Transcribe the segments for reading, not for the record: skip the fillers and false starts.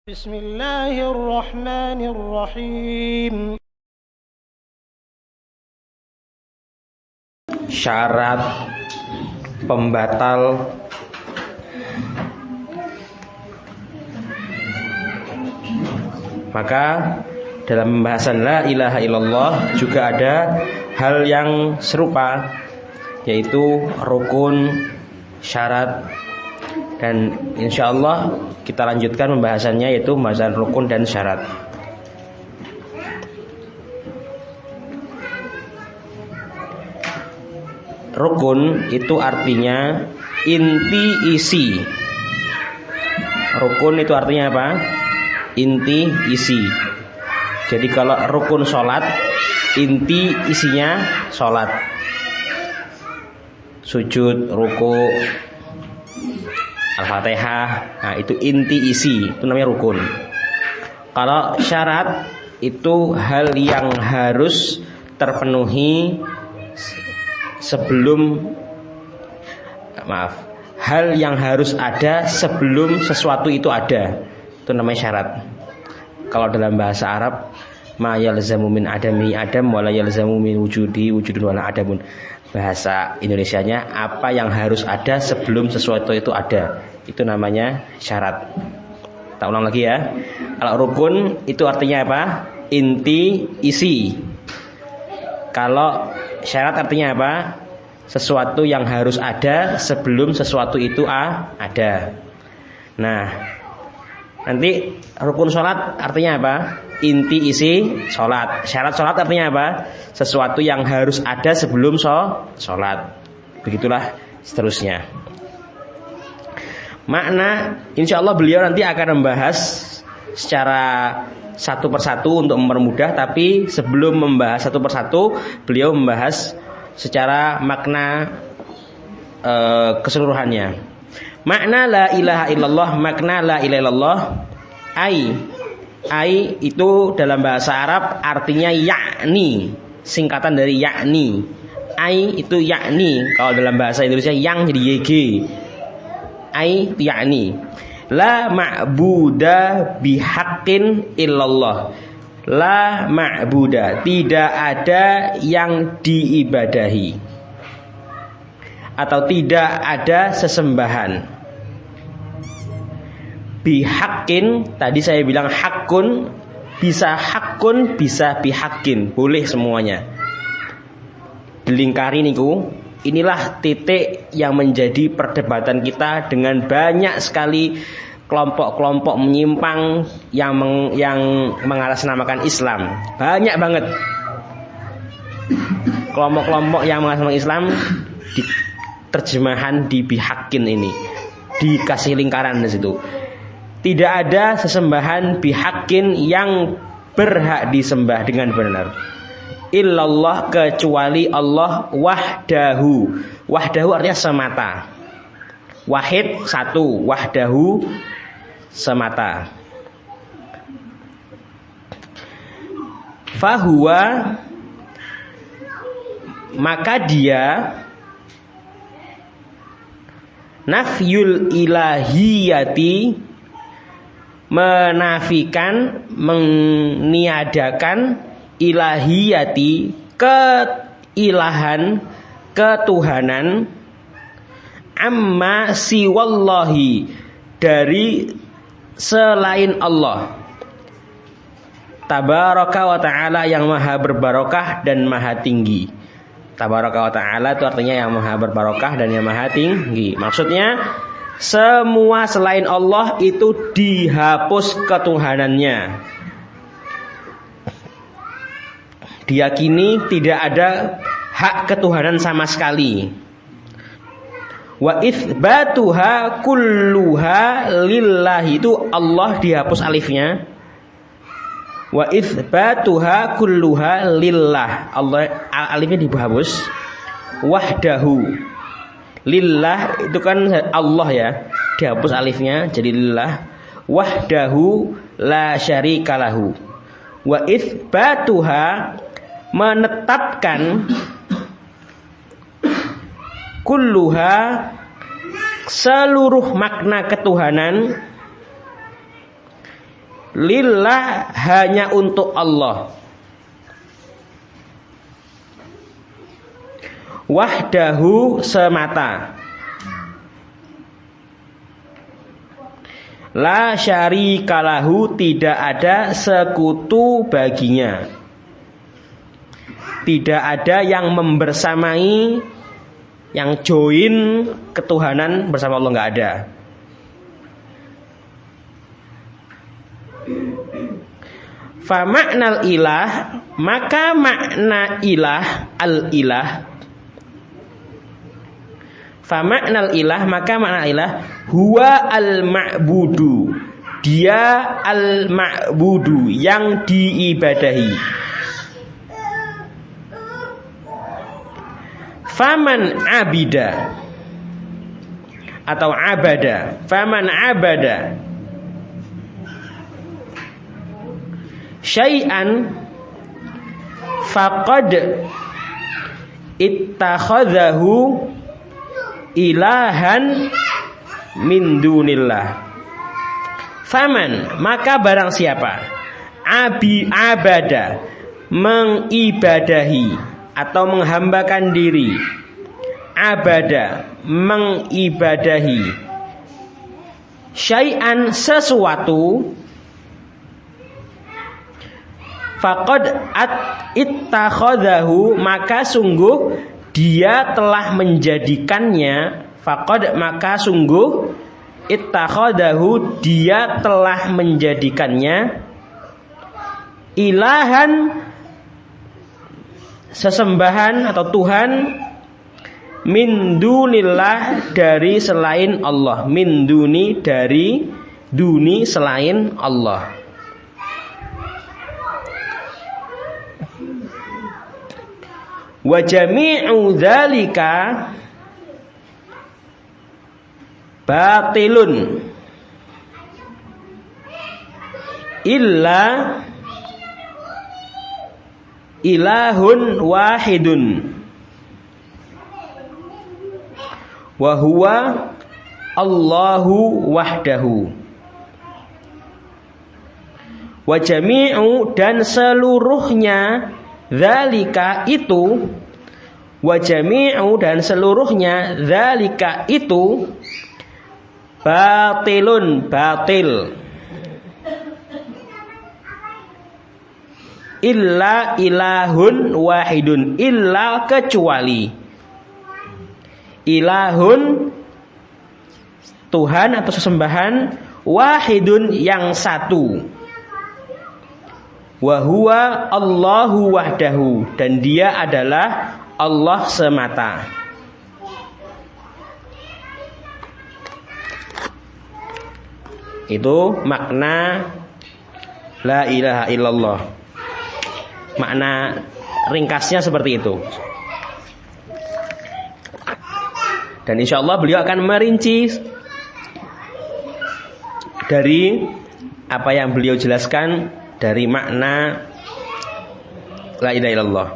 Bismillahirrahmanirrahim. Syarat pembatal maka dalam pembahasan la ilaha illallah juga ada hal yang serupa, yaitu rukun, syarat, dan insyaallah kita lanjutkan pembahasannya, yaitu pembahasan rukun dan syarat. Rukun itu artinya inti isi. Rukun itu artinya apa? Inti isi. Jadi kalau rukun sholat, inti isinya sholat, sujud, ruku, al-fatihah, nah itu inti isi, itu namanya rukun. Kalau syarat itu hal yang harus terpenuhi hal yang harus ada sebelum sesuatu itu ada, itu namanya syarat. Kalau dalam bahasa Arab, ma yalzamu min adami adam wala yalzamu min wujudi wujudun wala adamun. Bahasa Indonesianya, apa yang harus ada sebelum sesuatu itu ada, itu namanya syarat. Tak ulang lagi ya. Kalau rukun itu artinya apa? Inti isi. Kalau syarat artinya apa? Sesuatu yang harus ada sebelum sesuatu itu ada. Nah, nanti rukun sholat artinya apa? Inti isi sholat. Syarat sholat artinya apa? Sesuatu yang harus ada sebelum sholat. Begitulah seterusnya. Makna, insya Allah beliau nanti akan membahas secara satu persatu untuk mempermudah. Tapi sebelum membahas satu persatu, beliau membahas secara makna keseluruhannya. Makna la ilaha illallah, makna la ilaha illallah, ai itu dalam bahasa Arab artinya yakni, singkatan dari yakni. Ai itu yakni, kalau dalam bahasa Indonesia yang jadi yg. Ai itu yakni. La ma'buda bihaqqin illallah. La ma'buda, tidak ada yang diibadahi atau tidak ada sesembahan. Bihaqqin, tadi saya bilang hakun, bisa hakun, bisa bihaqqin, boleh semuanya. Dilingkari niku, inilah titik yang menjadi perdebatan kita dengan banyak sekali kelompok-kelompok menyimpang yang mengatasnamakan Islam. Banyak banget kelompok-kelompok yang mengatasnamakan Islam di terjemahan di bihaqqin ini, dikasih lingkaran di situ. Tidak ada sesembahan bihaqqin yang berhak disembah dengan benar illallah, kecuali Allah wahdahu. Wahdahu artinya semata. Wahid satu, wahdahu semata. Fahuwa, maka dia nafyul ilahiyati, menafikan, meniadakan ilahiyati, keilahan, ketuhanan, amma siwallahi, dari selain Allah, tabaraka wa ta'ala, yang maha berbarokah dan maha tinggi. Tabaraka wa ta'ala itu artinya yang maha berbarokah dan yang maha tinggi. Maksudnya semua selain Allah itu dihapus ketuhanannya. Diyakini tidak ada hak ketuhanan sama sekali. Wa itsbatuha kulluha lillahi, itu Allah dihapus alifnya. Wa itsbatuha kulluha lillah, Allah alifnya dihapus. Wahdahu, lillah itu kan Allah ya, dihapus alifnya jadi lillah. Wahdahu la syarikalahu. Wa itsbatuha, menetapkan, kulluha, seluruh makna ketuhanan, lillah, hanya untuk Allah. Wahdahu, semata. La syarikalahu, tidak ada sekutu baginya. Tidak ada yang membersamai, yang join ketuhanan bersama Allah, nggak ada. Fa maknal ilah, maka makna ilah, al-ilah. Fa maknal ilah, maka makna ilah, huwa al-ma'budu, dia al-ma'budu, yang diibadahi. Faman abida atau abada, faman abada syai'an faqad ittakhadhahu ilahan min dunillah. Faman, maka barang siapa abada, mengibadahi atau menghambakan diri, abada, mengibadahi, syai'an, sesuatu, faqad ittakhadhahu, maka sungguh dia telah menjadikannya, faqad, maka sungguh, ittakhadhahu, dia telah menjadikannya, ilahan, sesembahan atau Tuhan, min dunillah, dari selain Allah, min duni, dari duni, selain Allah. Wa jami'u dzalika batilun illa ilahun wahidun wa huwa Allahu wahdahu. Wa jami'u, dan seluruhnya, dzalika itu, wa jami'u, dan seluruhnya, dzalika itu, batilun, batil, illa ilahun wahidun, illa, kecuali, ilahun, Tuhan atau sesembahan, wahidun, yang satu, wa huwa Allahu wahdahu, dan dia adalah Allah semata. Itu makna la ilaha illallah. Makna ringkasnya seperti itu. Dan insya Allah beliau akan merinci dari apa yang beliau jelaskan dari makna la ilaha illallah.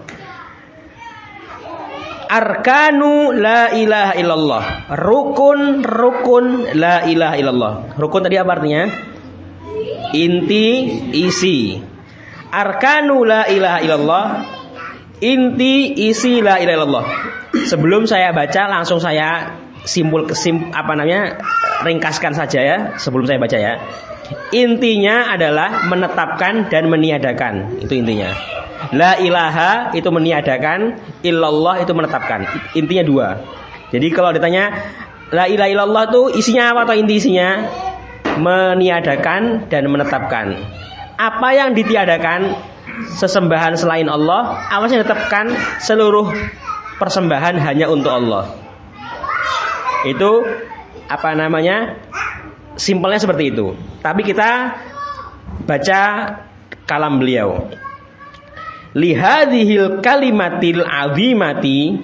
Arkanu la ilaha illallah, rukun la ilaha illallah. Rukun tadi apa artinya? Inti, isi. Arkanu la ilaha illallah, inti, isi la ilaha illallah. Sebelum saya baca, langsung saya ringkaskan saja ya. Sebelum saya baca ya, intinya adalah menetapkan dan meniadakan. Itu intinya. La ilaha itu meniadakan, illallah itu menetapkan. Intinya dua. Jadi kalau ditanya la ilaha illallah itu isinya apa atau inti isinya? Meniadakan dan menetapkan. Apa yang ditiadakan? Sesembahan selain Allah. Apa yang ditetapkan? Seluruh persembahan hanya untuk Allah. Itu apa namanya? Simpelnya seperti itu. Tapi kita baca kalam beliau. Lihadhil kalimatil azimati,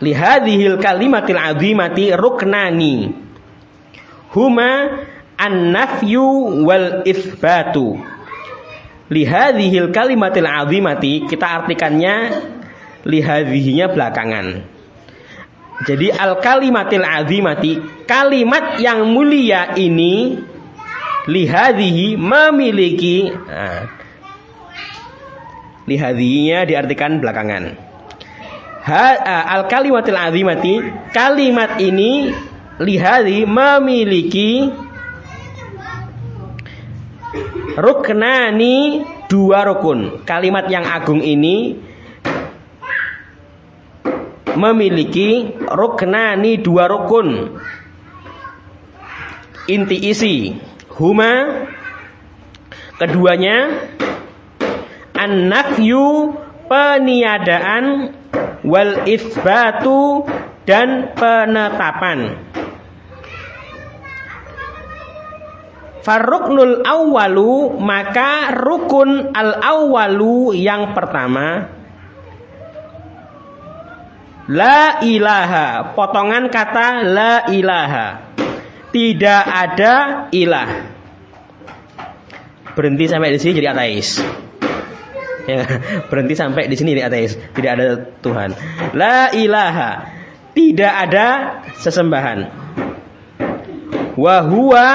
lihadhil kalimatil azimati ruknani huma an-nafyu wal itsbatu. Lihadhil kalimatil azimati, kita artikannya lihadhihinya belakangan. Jadi al-kalimatil azimati, kalimat yang mulia ini, lihadhihi, memiliki, lihadhihinya diartikan belakangan. Al-kalimatil azimati, kalimat ini, lihadhi, memiliki ruknani, dua rukun. Kalimat yang agung ini memiliki ruknani, dua rukun. Inti isi huma, keduanya, an-nafyu, peniadaan, wal itsbatu, dan penetapan. Farruknul awwalu, maka rukun al-awwalu yang pertama, la ilaha, potongan kata la ilaha, tidak ada ilah. Berhenti sampai di sini jadi ateis. Ya, berhenti sampai di sini jadi ateis, tidak ada Tuhan. La ilaha, tidak ada sesembahan. Wa huwa,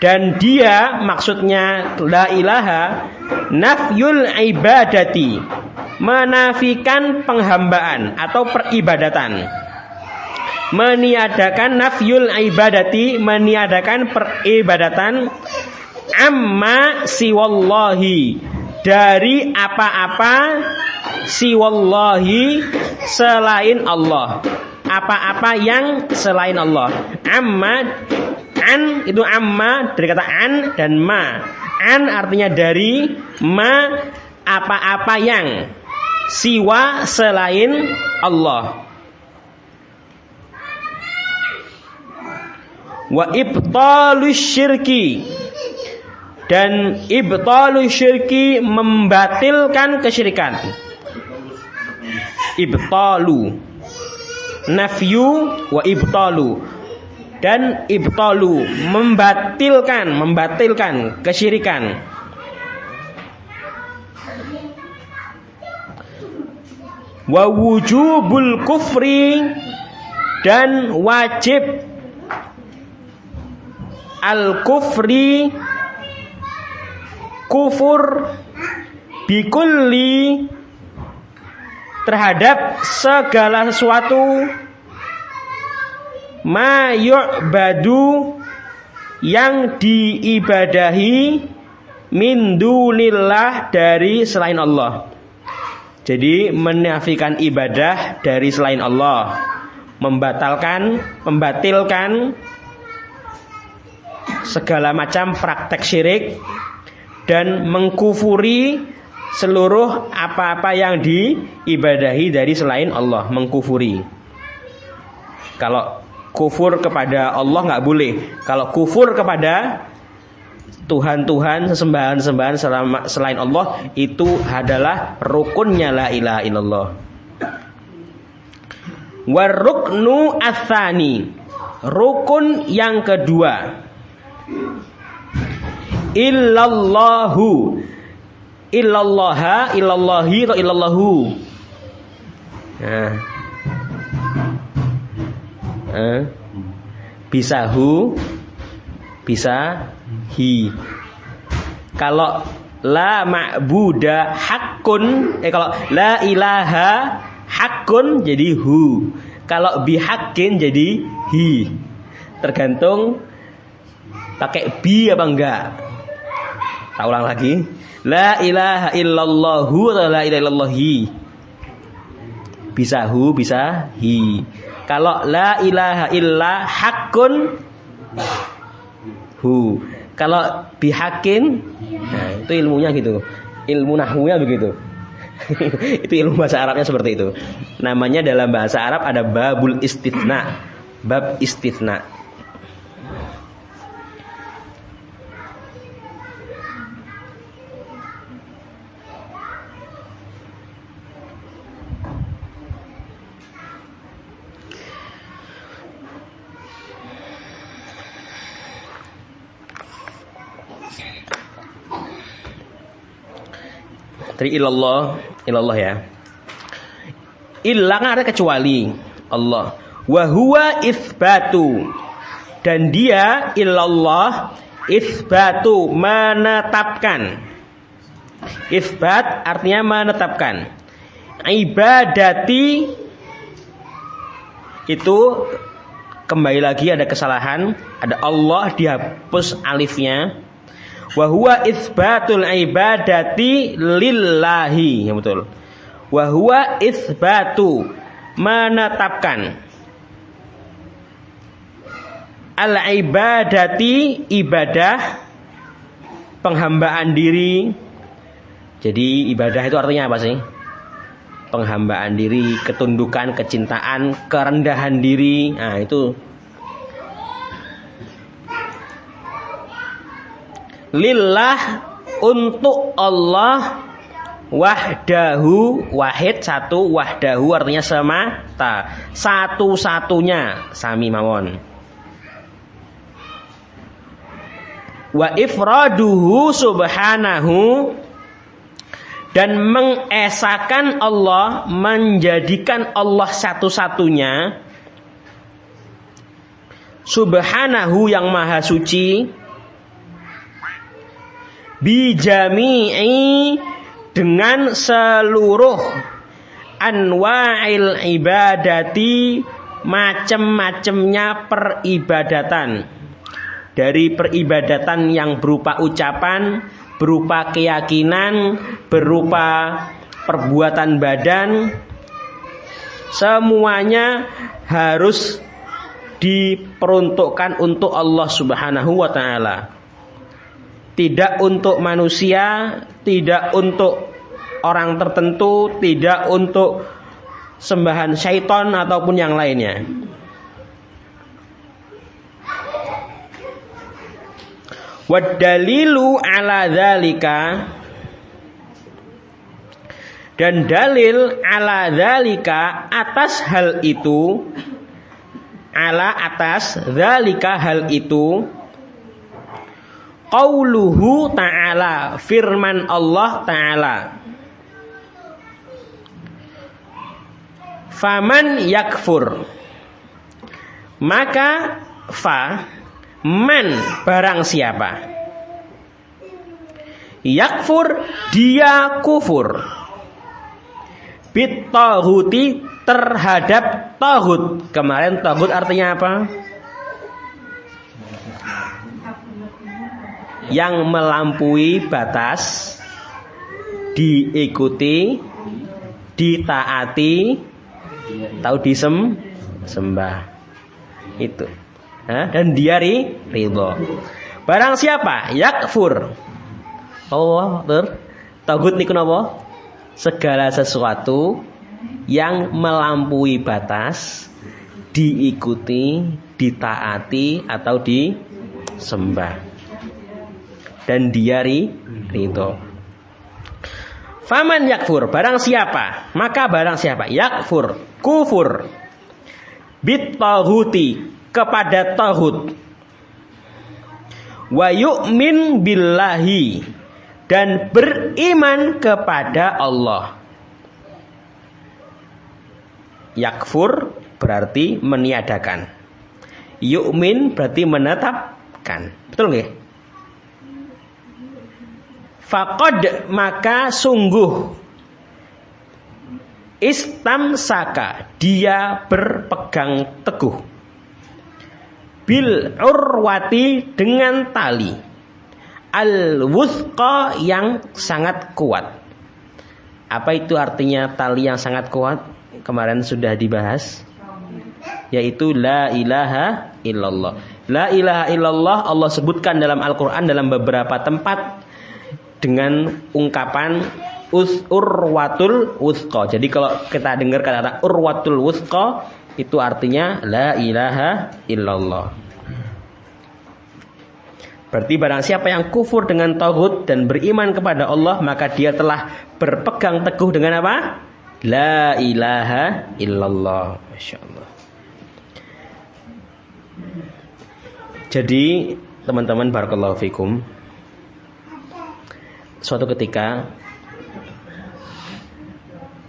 dan dia, maksudnya la ilaha, nafyul ibadati, menafikan penghambaan atau peribadatan. Meniadakan nafyul ibadati, meniadakan peribadatan, amma siwallahi, dari apa-apa, siwallahi, selain Allah, apa-apa yang selain Allah. Amma, an itu amma dari kata an dan ma. An artinya dari, ma apa-apa yang, siwa selain Allah. Wa ibtalus syirki, dan ibtalus syirki, membatilkan kesyirikan. Ibtalu, nafyu wa ibtalu, dan ibtalu, membatilkan kesyirikan. Wa wujubul kufri, dan wajib al-kufri, kufur, bikulli, terhadap segala sesuatu, ma yu'badu, yang diibadahi, min dunillah, dari selain Allah. Jadi menafikan ibadah dari selain Allah, membatilkan segala macam praktek syirik, dan mengkufuri seluruh apa-apa yang diibadahi dari selain Allah, mengkufuri. Kalau kufur kepada Allah nggak boleh. Kalau kufur kepada Tuhan-Tuhan, sesembahan-sesembahan selain Allah, itu adalah rukunnya la ilaha illallah. Waruknu atsani, rukun yang kedua, illallahu, illallaha, illallahi atau illallahu. Bisa hu, bisa hi. Kalau la ma'buda hakun, kalau la ilaha hakun jadi hu. Kalau bihakin jadi hi. Tergantung pakai bi apa enggak. Tak ulang lagi. La ilaha illallahu atau la ilaha illallahi. Bisa hu, bisa hi. Kalau la ilaha illa hakun, hu. Kalau bihakin, nah itu ilmunya gitu. Ilmu nahwunya begitu. Itu ilmu bahasa Arabnya seperti itu. Namanya dalam bahasa Arab ada babul istitsna. Bab istitsna. Tadi ilallah ya. illa kan ada kecuali Allah. Wa huwa itsbatu, dan dia illallah itsbatu, menetapkan. Itsbat artinya menetapkan. Ibadati itu kembali lagi ada kesalahan, ada Allah dihapus alifnya. Wa huwa itsbatul ibadati lillahi, ya betul. Wa huwa itsbatu, menetapkan. Al ibadati, ibadah, penghambaan diri. Jadi ibadah itu artinya apa sih? Penghambaan diri, ketundukan, kecintaan, kerendahan diri. Nah, itu lillah, untuk Allah, wahdahu, wahid satu, wahdahu artinya semata, satu-satunya, sami mawon. Wa ifraduhu subhanahu, dan mengesakan Allah, menjadikan Allah satu-satunya, subhanahu yang maha suci, bijami'i, dengan seluruh anwa'il ibadati, macam-macamnya peribadatan, dari peribadatan yang berupa ucapan, berupa keyakinan, berupa perbuatan badan, semuanya harus diperuntukkan untuk Allah Subhanahu wa ta'ala. Tidak untuk manusia, tidak untuk orang tertentu, tidak untuk sembahan syaitan ataupun yang lainnya. Wadalilu ala dzalika, dan dalil ala dzalika, atas hal itu, ala atas, dzalika hal itu, qauluhu ta'ala, firman Allah ta'ala, faman yakfur, maka man, barang siapa, yakfur, dia kufur, bit-taghuti, terhadap taghut. Kemarin taghut artinya apa? Yang melampaui batas, diikuti, ditaati, tahu disembah. Itu. Dan dia ridho. Barang siapa yakfur, Allah taghut niku napa? Segala sesuatu yang melampaui batas, diikuti, ditaati atau disembah, dan dia ridho. Faman yakfur, barang siapa, maka barang siapa yakfur, kufur, bit taghuti, kepada taghut, wa yu'min billahi, dan beriman kepada Allah. Yakfur berarti meniadakan, yu'min berarti menetapkan. Betul nggih? Faqad, maka sungguh, istamsaka, dia berpegang teguh, bil urwati, dengan tali, al wuthqa, yang sangat kuat. Apa itu artinya tali yang sangat kuat? Kemarin sudah dibahas, yaitu la ilaha illallah. La ilaha illallah Allah sebutkan dalam Al-Quran dalam beberapa tempat dengan ungkapan urwatul wuthqa. Jadi kalau kita dengar kata urwatul wuthqa, itu artinya la ilaha illallah. Berarti barang siapa yang kufur dengan taghut dan beriman kepada Allah, maka dia telah berpegang teguh dengan apa? La ilaha illallah. Masya Allah. Jadi teman-teman, barakallahu fikum, suatu ketika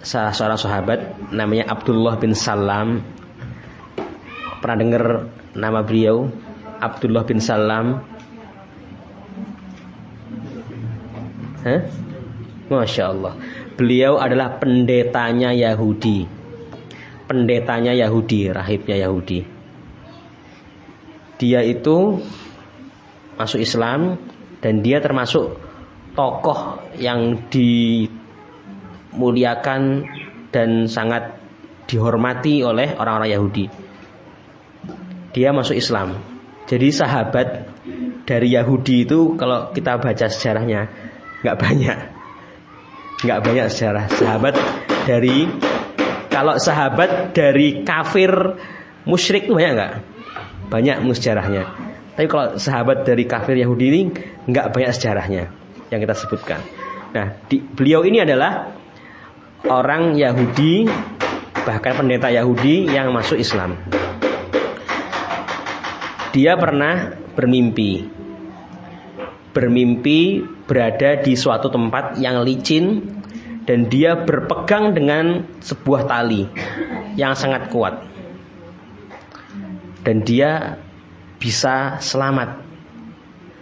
salah seorang sahabat namanya Abdullah bin Salam. Pernah dengar nama beliau? Abdullah bin Salam. Masya Allah. Beliau adalah pendetanya Yahudi. Pendetanya Yahudi, rahibnya Yahudi. Dia itu masuk Islam dan dia termasuk tokoh yang dimuliakan dan sangat dihormati oleh orang-orang Yahudi. Dia masuk Islam. Jadi sahabat dari Yahudi itu kalau kita baca sejarahnya nggak banyak sejarah sahabat dari, kalau sahabat dari kafir musyrik itu banyak nggak? Banyak sejarahnya. Tapi kalau sahabat dari kafir Yahudi ini nggak banyak sejarahnya yang kita sebutkan. Nah, beliau ini adalah orang Yahudi, bahkan pendeta Yahudi yang masuk Islam. Dia pernah bermimpi berada di suatu tempat yang licin dan dia berpegang dengan sebuah tali yang sangat kuat dan dia bisa selamat,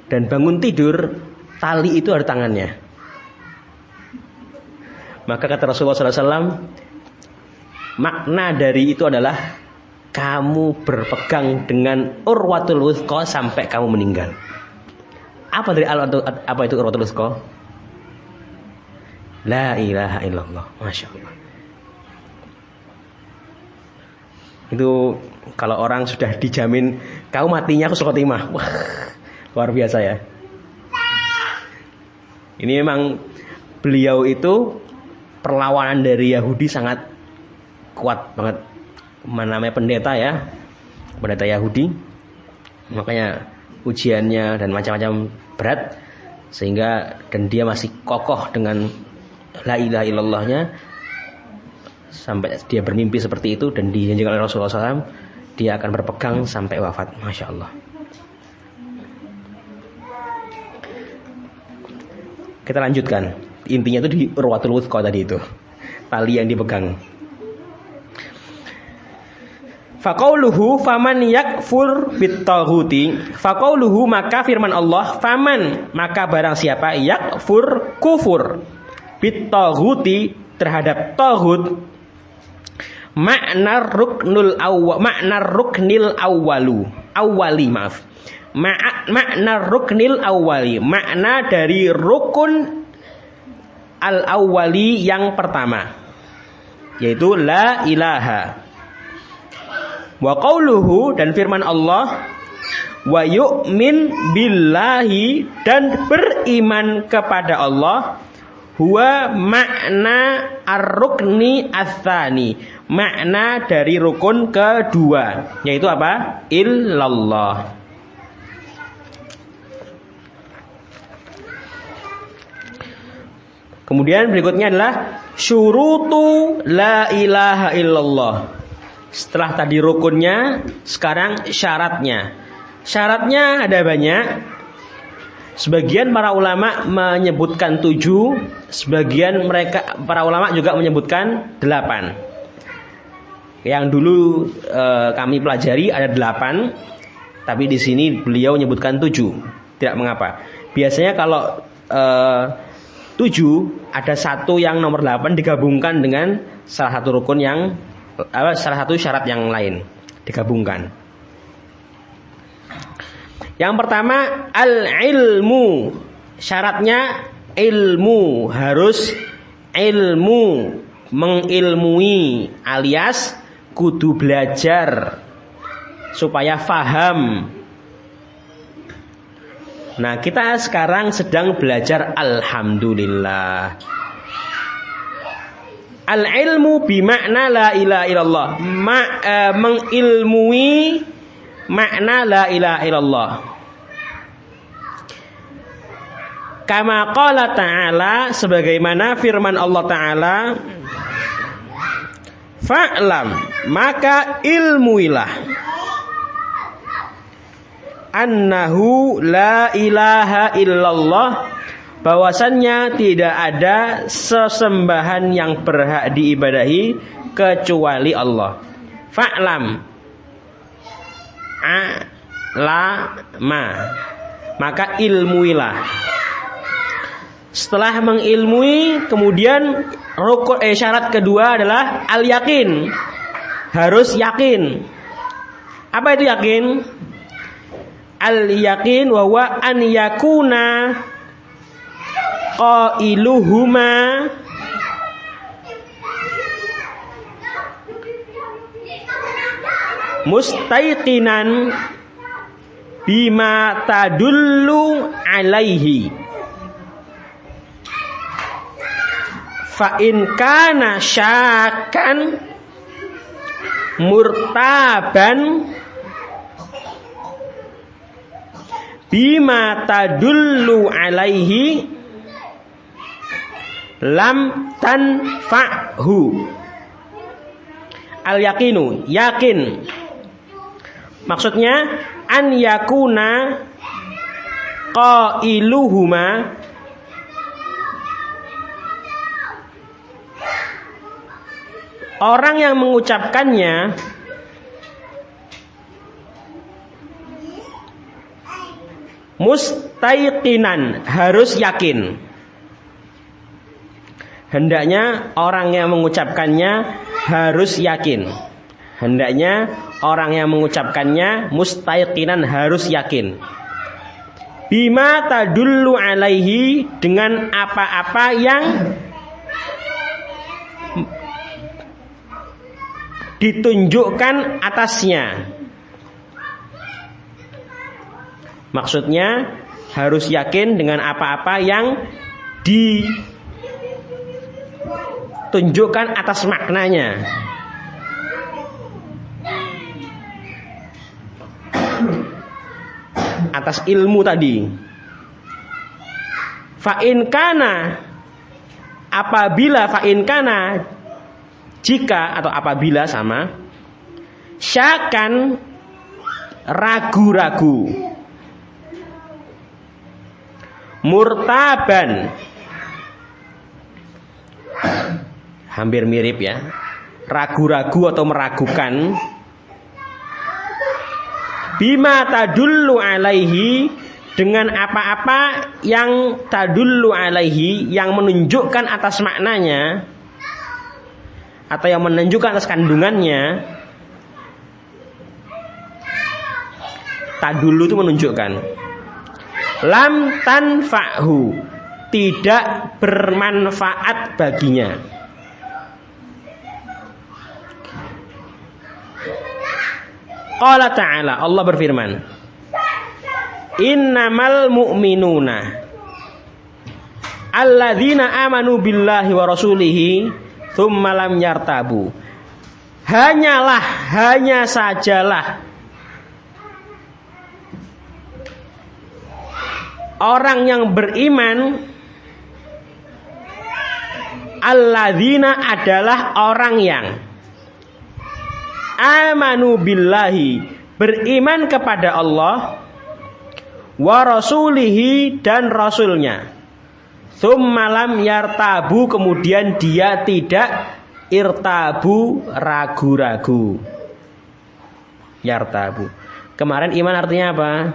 dan bangun tidur tali itu ada tangannya. Maka kata Rasulullah SAW, makna dari itu adalah kamu berpegang dengan urwatul wuthqa sampai kamu meninggal. Apa itu urwatul wuthqa? La ilaha illallah. Masya Allah. Itu kalau orang sudah dijamin kau matinya husnul khotimah. Wah, luar biasa ya. Ini memang beliau itu perlawanan dari Yahudi sangat kuat banget. Namanya pendeta ya, pendeta Yahudi, makanya ujiannya dan macam-macam berat, sehingga dan dia masih kokoh dengan la ilaha illallahnya sampai dia bermimpi seperti itu dan dijanjikan oleh Rasulullah SAW dia akan berpegang sampai wafat. Masya Allah. Kita lanjutkan. Intinya itu di urwatul wuthqa tadi itu, tali yang dipegang. Faqauluhu faman yakfur bittaghuti. Faqauluhu maka firman Allah, faman maka barang siapa yakfur kufur bittaghuti terhadap taghut, makna ruknil awwali makna ruknil awwali, makna dari rukun al awwali yang pertama, yaitu la ilaha. Wa qauluhu dan firman Allah, wa yu'min billahi dan beriman kepada Allah, huwa makna ar-rukni ats-tsani, makna dari rukun kedua, yaitu apa? Illallah. Kemudian berikutnya adalah syurutu la ilaha illallah. Setelah tadi rukunnya, sekarang syaratnya. Syaratnya ada banyak. Sebagian para ulama menyebutkan 7, sebagian para ulama juga menyebutkan 8. Yang dulu kami pelajari ada 8, tapi di sini beliau menyebutkan 7. Tidak mengapa. Biasanya kalau 7 ada satu yang nomor 8 digabungkan dengan salah satu rukun yang salah satu syarat yang lain digabungkan. Yang pertama al-ilmu. Syaratnya ilmu, harus ilmu, mengilmui alias kudu belajar supaya faham. Nah, kita sekarang sedang belajar alhamdulillah. Al-ilmu bimakna la ilaha illallah, mengilmui makna la ilaha illallah. Kama qala ta'ala, sebagaimana firman Allah Ta'ala, fa'lam maka ilmuilah annahu la ilaha illallah bahwasannya tidak ada sesembahan yang berhak diibadahi kecuali Allah. Fa'lam a'lama, maka ilmuilah. Setelah mengilmui, kemudian syarat kedua adalah al-yakin, harus yakin. Apa itu yakin? Al-yakin wa huwa an yakuna qailuhuma mustaiqinan bima tadullu alaihi. Fa in kana syakan murtaban bima tadullu alaihi lam tanfa'hu. Al yakinu, yakin, maksudnya an yakuna qailuhuma, orang yang mengucapkannya mustaiqinan, harus yakin. Hendaknya orang yang mengucapkannya harus yakin. Hendaknya orang yang mengucapkannya mustaiqinan, harus yakin. Bima tadullu alaihi, dengan apa-apa yang ditunjukkan atasnya. Maksudnya harus yakin dengan apa-apa yang ditunjukkan atas maknanya. Atas ilmu tadi. Fa'in kana, apabila, fa'in kana, jika atau apabila sama, syakan, ragu-ragu, murtaban, hampir mirip ya, ragu-ragu atau meragukan, bima tadullu alaihi, dengan apa-apa yang tadullu alaihi, yang menunjukkan atas maknanya atau yang menunjukkan atas kandungannya. Tadullu itu menunjukkan. Lam tanfa'hu, tidak bermanfaat baginya. Qala ta'ala, Allah berfirman, innamal mu'minuna alladzina amanu billahi wa rasulihi tsumma lam yartabu. Hanya sajalah orang yang beriman, alladzina adalah orang yang amanu billahi, beriman kepada Allah, wa rasulihi, dan rasulnya, tsumma lam yartabu, kemudian dia tidak irtabu, ragu-ragu. Yartabu, kemarin iman artinya apa?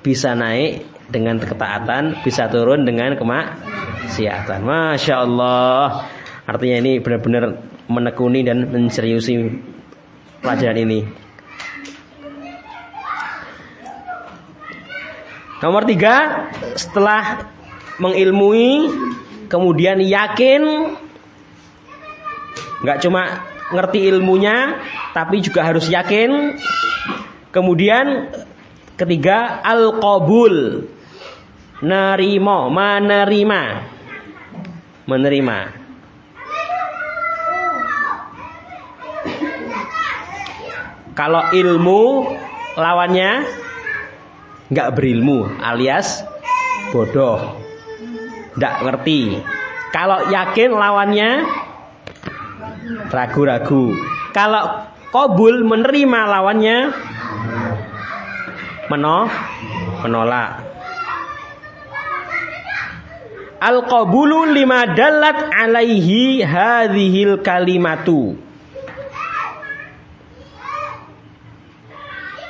Bisa naik dengan ketaatan, bisa turun dengan kemaksiatan. Masya Allah. Artinya ini benar-benar menekuni dan menseriusi pelajaran ini. Nomor 3, setelah mengilmui, kemudian yakin, nggak cuma ngerti ilmunya, tapi juga harus yakin. Kemudian ketiga, al-qabul, menerima. Kalau ilmu lawannya nggak berilmu, alias bodoh, nggak ngerti. Kalau yakin lawannya ragu-ragu. Kalau Qabul menerima, lawannya menolak. Al-qabulu lima dalat alaihi hadhil kalimatu.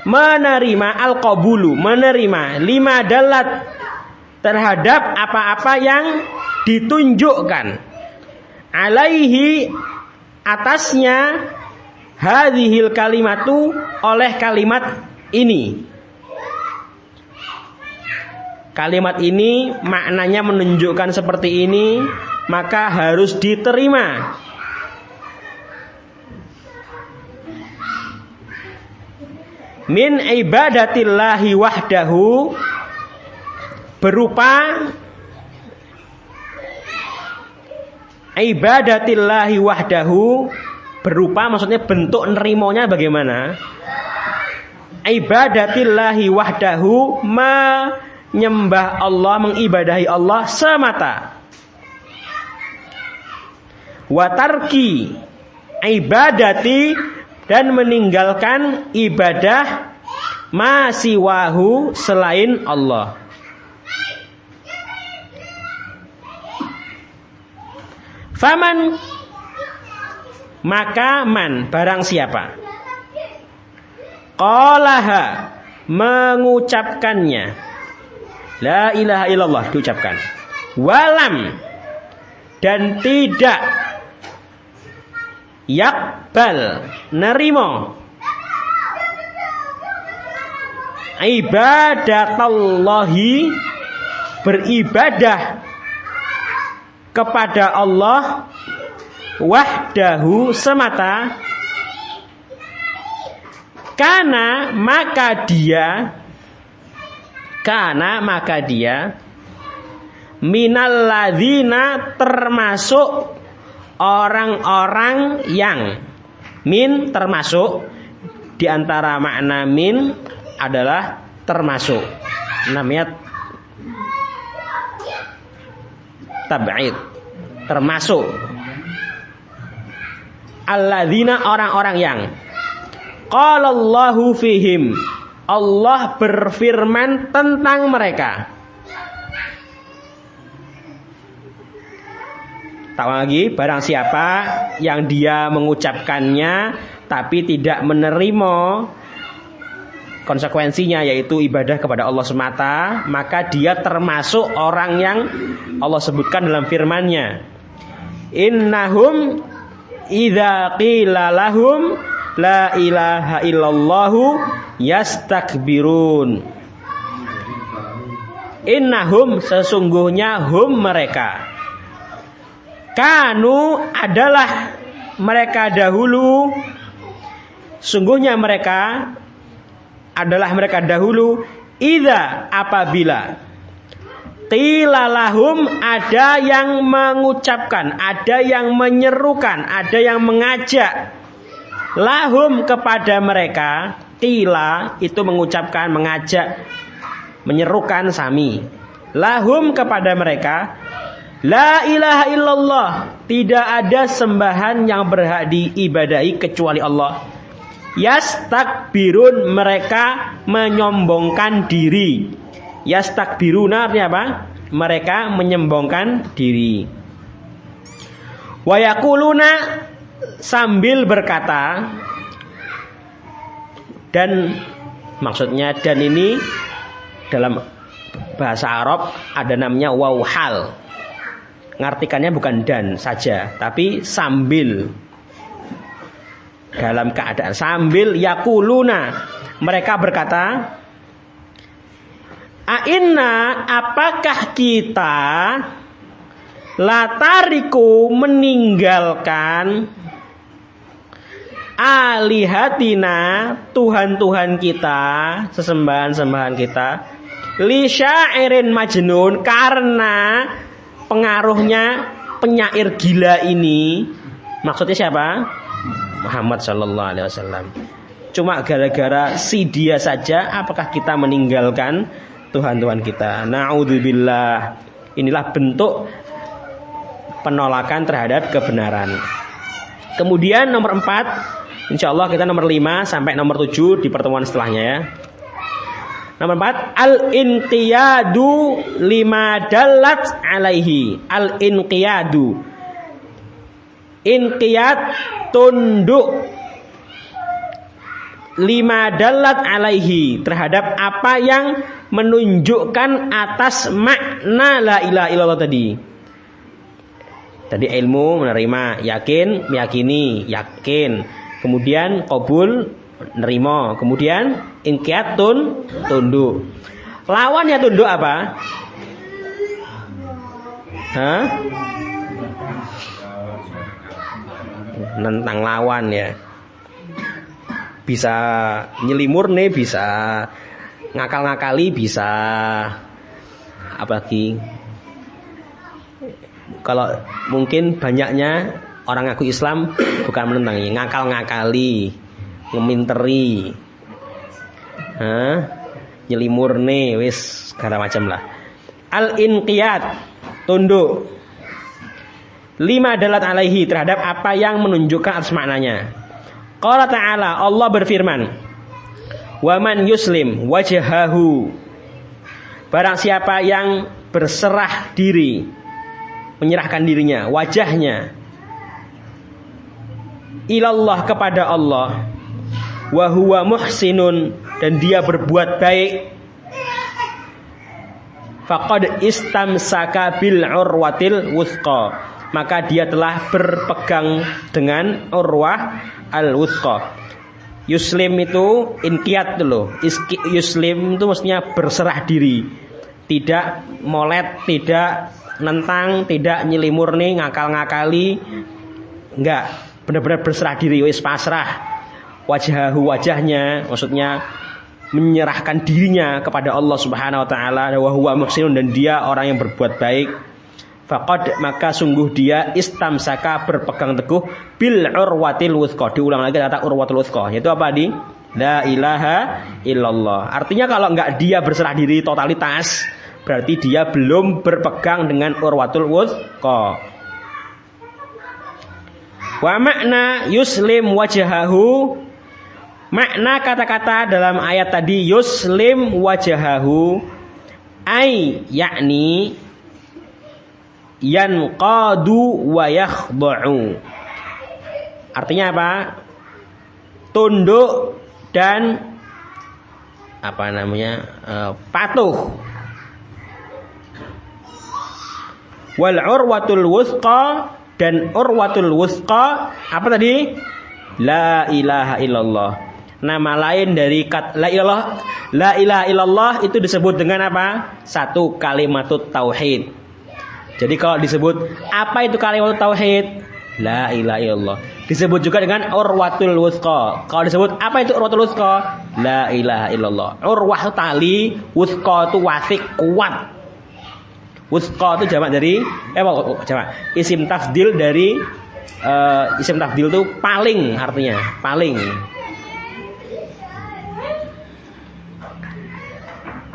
Menerima, al-qabulu menerima, lima dalat terhadap apa-apa yang ditunjukkan, alaihi atasnya, hadhil kalimatu oleh kalimat ini. Kalimat ini maknanya menunjukkan seperti ini, maka harus diterima. Min ibadatillahi wahdahu, berupa ibadatillahi wahdahu, berupa maksudnya bentuk nerimonya bagaimana? Ibadatillahi wahdahu, menyembah Allah, mengibadahi Allah semata. Watarki ibadati, dan meninggalkan ibadah masiwahu, selain Allah. Faman, maka man, barang siapa, qalaha, mengucapkannya, la ilaha illallah diucapkan, walam, dan tidak yakbal, nerimo, ibadatallahi, beribadah kepada Allah, wahdahu, semata, kana, maka dia minalladzina, termasuk orang-orang yang, min termasuk, di antara makna min adalah termasuk, namanya tab'id, termasuk. Alladzina, orang-orang yang, qalallahu fihim, Allah berfirman tentang mereka. Tahu lagi, barang siapa yang dia mengucapkannya tapi tidak menerima konsekuensinya, yaitu ibadah kepada Allah semata, maka dia termasuk orang yang Allah sebutkan dalam firman-Nya, innahum idza qila lahum la ilaha illallahu yastakbirun. Innahum, sesungguhnya, hum, mereka, kanu, adalah mereka dahulu, sungguhnya mereka adalah mereka dahulu, idza, apabila, qila lahum, ada yang mengucapkan, ada yang menyerukan, ada yang mengajak, lahum, kepada mereka, qila itu mengucapkan, mengajak, menyerukan, sami, lahum, kepada mereka, la ilaha illallah, tidak ada sembahan yang berhak diibadahi kecuali Allah. Yastakbirun, mereka menyombongkan diri. Yastakbiruna artinya apa? Mereka menyombongkan diri. Wa yaquluna, sambil berkata, dan maksudnya, dan ini dalam bahasa Arab ada namanya waw hal. Ngartikannya bukan dan saja, tapi sambil, dalam keadaan sambil, yaquluna, mereka berkata, ainna, apakah kita, latariku, meninggalkan, alihatina, Tuhan-Tuhan kita, sesembahan-sembahan kita, li syairin majnun, karena pengaruhnya penyair gila ini. Maksudnya siapa? Muhammad sallallahu alaihi wasallam. Cuma gara-gara si dia saja, apakah kita meninggalkan Tuhan-Tuhan kita? Na'udzubillah. Inilah bentuk penolakan terhadap kebenaran. Kemudian nomor 4, Insyaallah kita nomor 5 sampai nomor 7 di pertemuan setelahnya ya. Nomor 4, al-inqiyadu lima dalat alaihi. Al-inqiyadu. Inqiyad tunduk lima dalat alaihi, terhadap apa yang menunjukkan atas makna la ilaha illallah tadi. Tadi ilmu menerima, yakin meyakini, yakin. Kemudian qabul nerima, kemudian inqiyad tunduk. Lawannya tunduk apa? Hah? Nentang lawan ya. Bisa nyelimur nih, bisa ngakal-ngakali, bisa apalagi kalau mungkin banyaknya orang ngaku Islam bukan menentangi, ngakal-ngakali, ngeminteri, nyelimur nih, wis segala macam lah. Al-inqiyad tunduk lima dalat alaihi, terhadap apa yang menunjukkan atas maknanya. Qala ta'ala, Allah berfirman, wa man yuslim wajhahu, barang siapa yang berserah diri, menyerahkan dirinya, wajahnya, ilallah, kepada Allah, wa huwa muhsinun, dan dia berbuat baik, faqad istamsaka bil urwatil wuthqa, maka dia telah berpegang dengan urwah al-wuthqa. Yuslim itu inqiyad loh. Yuslim itu maksudnya berserah diri, tidak molet, tidak nentang, tidak nyelimur nih, ngakal-ngakali, enggak, benar-benar berserah diri, wis pasrah. Wajhahu, wajahnya, maksudnya menyerahkan dirinya kepada Allah Subhanahu wa taala, wa huwa muhsinun, dan dia orang yang berbuat baik. Faqad, maka sungguh dia istamsaka, berpegang teguh, bil urwatil wuthqa. Diulang lagi kata urwatul wuthqa, yaitu apa di? La ilaha illallah. Artinya kalau enggak dia berserah diri totalitas, berarti dia belum berpegang dengan urwatul wuthqa. Wa makna yuslim wajhahu, makna kata-kata dalam ayat tadi yuslim wajahahu, ay yakni yanqadu wa yakhda'u. Artinya apa? Tunduk dan apa namanya? Patuh. Wal urwatul wuthqa, dan urwatul wuthqa apa tadi? La ilaha illallah. Nama lain dari la ilaha illallah itu disebut dengan apa? Satu, kalimatut tauhid. Jadi kalau disebut apa itu kalimatut tauhid? La ilaha illallah. Disebut juga dengan urwatul wuthqa. Kalau disebut apa itu urwatul wuthqa? La ilaha illallah. Urwah itu tali, wuthqa itu wasik, kuat. Wuthqa itu jamak dari jamak isim tafdil dari isim tafdil itu paling, artinya paling.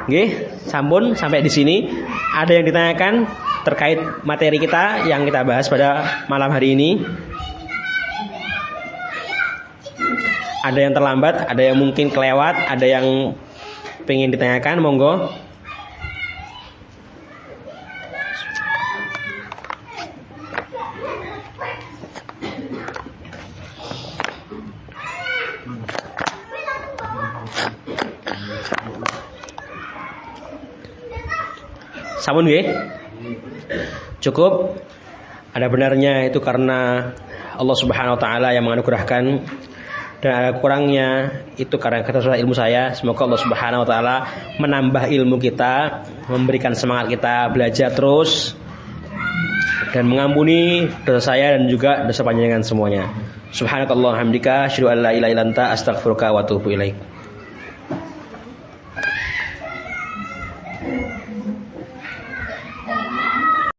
Oke, sampun sampai di sini. Ada yang ditanyakan terkait materi kita yang kita bahas pada malam hari ini? Ada yang terlambat, ada yang mungkin kelewat, ada yang pengen ditanyakan, monggo. Sampun nggih? Cukup. Ada benarnya itu karena Allah Subhanahu wa taala yang menganugerahkan, dan ada kurangnya itu karena keterbatasan ilmu saya. Semoga Allah Subhanahu wa taala menambah ilmu kita, memberikan semangat kita belajar terus, dan mengampuni dosa saya dan juga dosa panjenengan semuanya. Subhanakallah hamdika asyhadu an la ilaha illa anta astaghfiruka wa atubu ilaik.